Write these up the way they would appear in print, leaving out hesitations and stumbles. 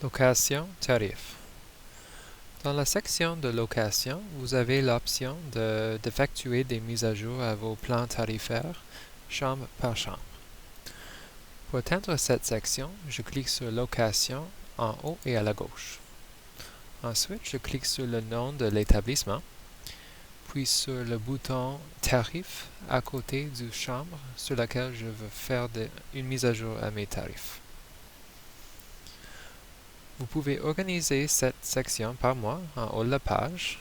Location, tarif. Dans la section de location, vous avez l'option d'effectuer des mises à jour à vos plans tarifaires, chambre par chambre. Pour atteindre cette section, je clique sur Location en haut et à la gauche. Ensuite, je clique sur le nom de l'établissement, puis sur le bouton Tarif à côté du chambre sur laquelle je veux faire une mise à jour à mes tarifs. Vous pouvez organiser cette section par mois en haut de la page.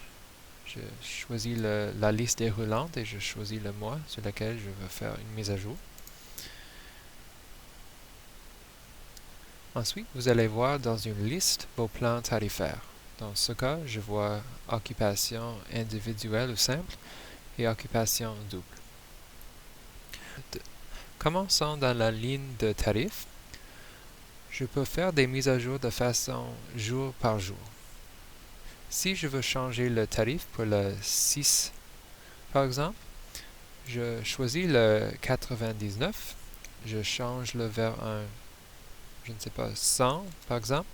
Je choisis la liste déroulante et je choisis le mois sur lequel je veux faire une mise à jour. Ensuite, vous allez voir dans une liste vos plans tarifaires. Dans ce cas, je vois occupation individuelle ou simple et occupation double. Commençons dans la ligne de tarifs. Je peux faire des mises à jour de façon jour par jour. Si je veux changer le tarif pour le 6, par exemple, je choisis le 99, je change le vers un, je ne sais pas, 100 par exemple,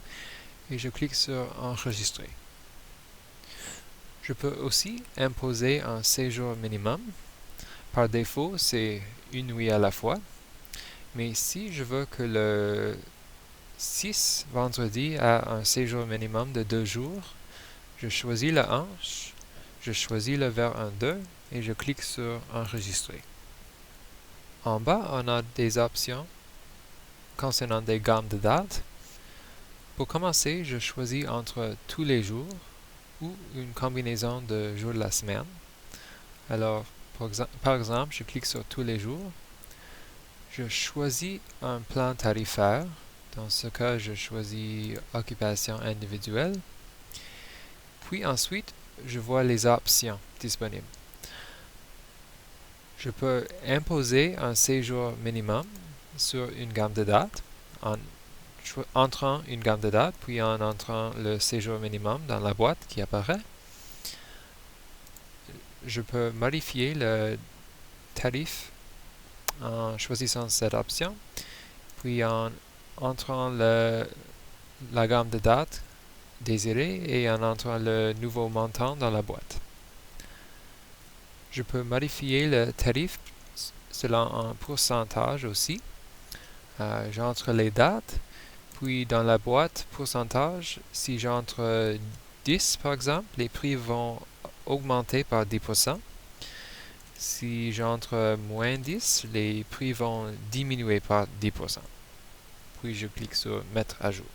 et je clique sur Enregistrer. Je peux aussi imposer un séjour minimum. Par défaut, c'est une nuit à la fois. Mais si je veux que le 6 vendredi a un séjour minimum de 2 jours, je choisis le 1, je choisis le vers 1-2 et je clique sur Enregistrer. En bas, on a des options concernant des gammes de dates. Pour commencer, je choisis entre tous les jours ou une combinaison de jours de la semaine. Alors, par exemple, je clique sur tous les jours. Je choisis un plan tarifaire. Dans ce cas, je choisis occupation individuelle. Puis ensuite, je vois les options disponibles. Je peux imposer un séjour minimum sur une gamme de dates en entrant une gamme de dates, puis en entrant le séjour minimum dans la boîte qui apparaît. Je peux modifier le tarif en choisissant cette option, puis en entrant la gamme de dates désirée et en entrant le nouveau montant dans la boîte. Je peux modifier le tarif selon un pourcentage aussi. J'entre les dates, puis dans la boîte pourcentage, si j'entre 10 par exemple, les prix vont augmenter par 10%. Si j'entre moins 10, les prix vont diminuer par 10%. Puis je clique sur Mettre à jour.